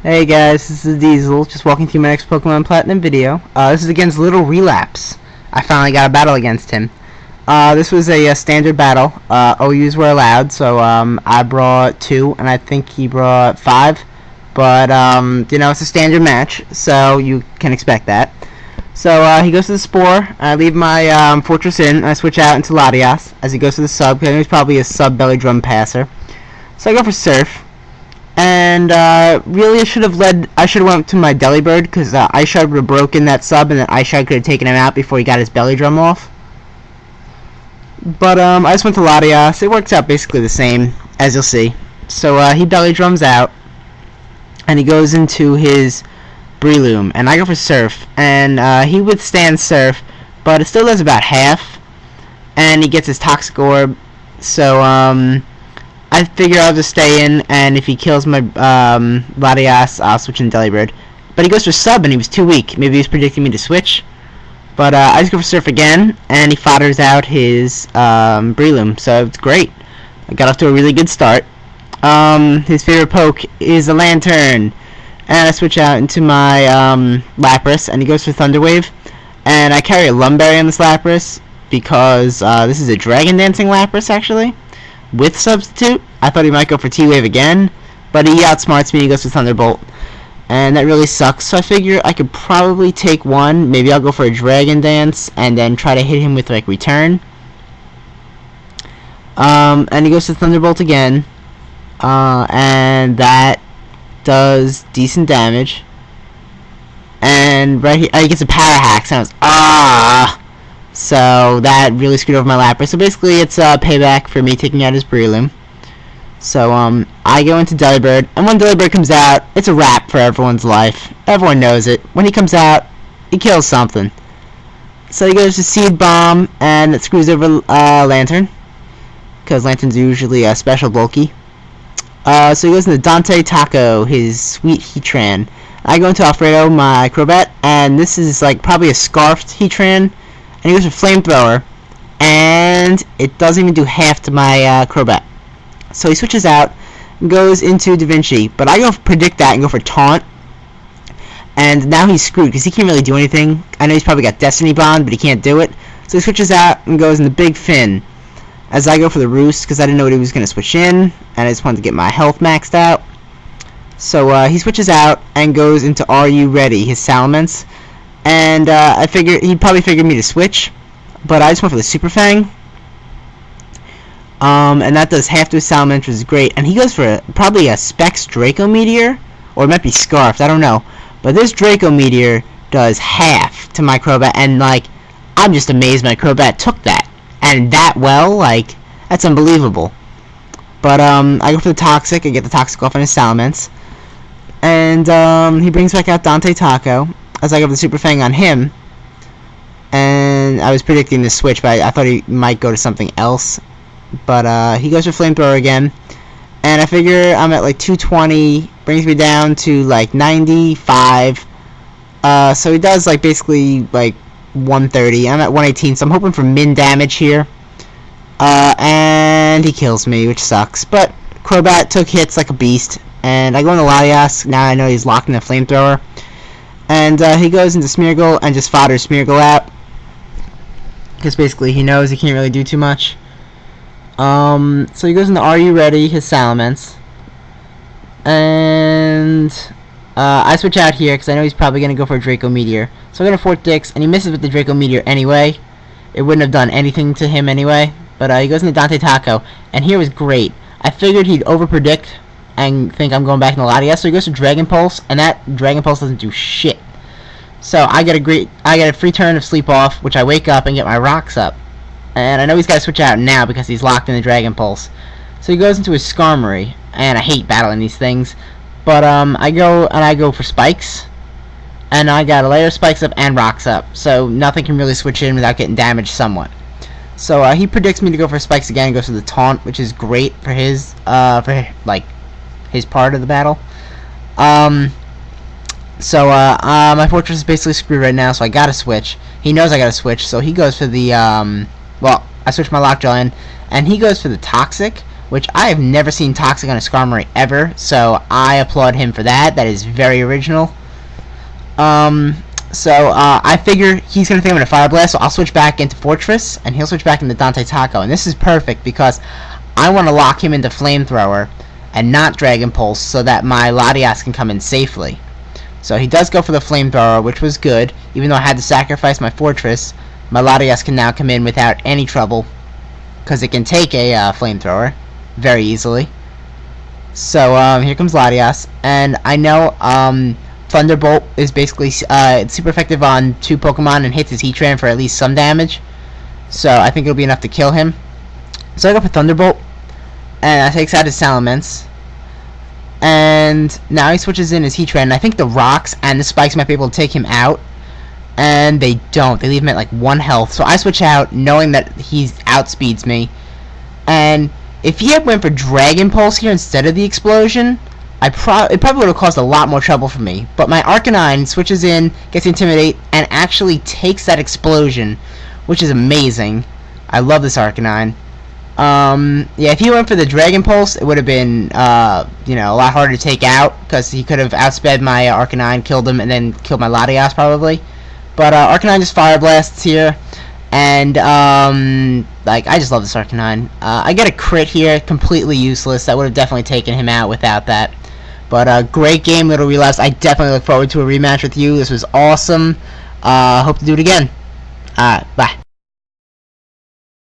Hey guys, this is Diesel, just walking through my next Pokemon Platinum video. This is against LittleRelapse. I finally got a battle against him. This was a standard battle. OUs were allowed, so I brought 2, and I think he brought 5. But, you know, it's a standard match, so you can expect that. So, he goes to the Spore, I leave my Fortress in, and I switch out into Latias as he goes to the Sub, because I know he's probably a Sub Belly Drum passer. So I go for Surf. And really, I should have went to my Delibird, because Ice Shard would have broken that Sub, and then Ice Shard could have taken him out before he got his Belly Drum off. But I just went to Latias. It works out basically the same, as you'll see. So he Belly Drums out, and he goes into his Breloom, and I go for Surf, and he withstands Surf, but it still does about half, and he gets his Toxic Orb. So I figure I'll just stay in, and if he kills my Latias, I'll switch in Delibird. But he goes for Sub, and he was too weak. Maybe he was predicting me to switch. But I just go for Surf again, and he fodders out his Breloom, so it's great. I got off to a really good start. His favorite poke is a Lantern, and I switch out into my Lapras, and he goes for Thunder Wave. And I carry a Lumberry on this Lapras, because this is a Dragon Dancing Lapras, actually. With Substitute. I thought he might go for T-Wave again, but he outsmarts me and he goes for Thunderbolt. And that really sucks, so I figure I could probably take one. Maybe I'll go for a Dragon Dance and then try to hit him with, like, Return. And he goes to Thunderbolt again. And that does decent damage. And right here, he gets a Power Hack, sounds so that really screwed over my Lapras. So basically, it's payback for me taking out his Breloom. So I go into Delibird, and when Delibird comes out, it's a wrap for everyone's life. Everyone knows it. When he comes out, he kills something. So he goes to Seed Bomb, and it screws over Lantern, because Lantern's usually special bulky. So he goes into Dante Taco, his sweet Heatran. I go into Alfredo, my Crobat, and this is like probably a Scarfed Heatran. And he goes for Flamethrower, and it doesn't even do half to my Crobat. So he switches out and goes into Da Vinci, but I go for Predict that and go for Taunt. And now he's screwed, because he can't really do anything. I know he's probably got Destiny Bond, but he can't do it. So he switches out and goes into Big Fin. As I go for the Roost, because I didn't know what he was going to switch in, and I just wanted to get my health maxed out. So he switches out and goes into Are You Ready, his Salamence. And I figured he'd probably figured me to switch, but I just went for the Super Fang. And that does half to his Salamence, which is great. And he goes for probably a Specs Draco Meteor, or it might be Scarfed, I don't know. But this Draco Meteor does half to my Crobat, and like, I'm just amazed my Crobat took that, and that well, like, that's unbelievable. But I go for the Toxic, I get the Toxic off on his Salamence, and he brings back out Dante Taco. As I go for the Super Fang on him, and I was predicting the switch, but I thought he might go to something else. But he goes for Flamethrower again, and I figure I'm at like 220, brings me down to like 95. So he does like basically like 130. I'm at 118, so I'm hoping for min damage here. And he kills me, which sucks. But Crobat took hits like a beast, and I go into Latias. Now I know he's locked in the Flamethrower. And he goes into Smeargle and just fodders Smeargle out, because basically he knows he can't really do too much. So he goes into Are You Ready, his Salamence. And I switch out here because I know he's probably going to go for a Draco Meteor. So I'm going to Fort Dix, and he misses with the Draco Meteor anyway. It wouldn't have done anything to him anyway. But he goes into Dante Taco, and here was great. I figured he'd over-predict and think I'm going back in the Latias, so he goes to Dragon Pulse, and that Dragon Pulse doesn't do shit. So I get a free turn of Sleep Off, which I wake up and get my rocks up. And I know he's got to switch out now because he's locked in the Dragon Pulse. So he goes into his Skarmory, and I hate battling these things. But I go for Spikes, and I got a layer of Spikes up and rocks up, so nothing can really switch in without getting damaged somewhat. So he predicts me to go for Spikes again and goes for the Taunt, which is great for his his part of the battle. So my Fortress is basically screwed right now, so I gotta switch. He knows I gotta switch, so he goes for the, well, I switch my Lockjaw in, and he goes for the Toxic, which I have never seen Toxic on a Skarmory ever, so I applaud him for that. That is very original. I figure he's going to think I'm going to Fire Blast, so I'll switch back into Fortress, and he'll switch back into Dante Taco. And this is perfect because I want to lock him into Flamethrower and not Dragon Pulse so that my Latias can come in safely. So he does go for the Flamethrower, which was good. Even though I had to sacrifice my Fortress, my Latias can now come in without any trouble because it can take a Flamethrower very easily. So here comes Latias, and I know Thunderbolt is basically it's super effective on 2 Pokemon and hits his Heatran for at least some damage. So I think it'll be enough to kill him. So I go for Thunderbolt, and that takes out his Salamence. And now he switches in his Heatran, and I think the rocks and the spikes might be able to take him out. And they don't. They leave him at like 1 health. So I switch out knowing that he outspeeds me. And if he had went for Dragon Pulse here instead of the Explosion, it probably would have caused a lot more trouble for me. But my Arcanine switches in, gets Intimidate, and actually takes that Explosion, which is amazing. I love this Arcanine. Yeah, if he went for the Dragon Pulse, it would have been, you know, a lot harder to take out, because he could have outsped my Arcanine, killed him, and then killed my Latias, probably. But, Arcanine just Fire Blasts here, and, like, I just love this Arcanine. I get a crit here, completely useless. That would have definitely taken him out without that. But, great game, LittleRelapse. I definitely look forward to a rematch with you. This was awesome. Hope to do it again. Bye.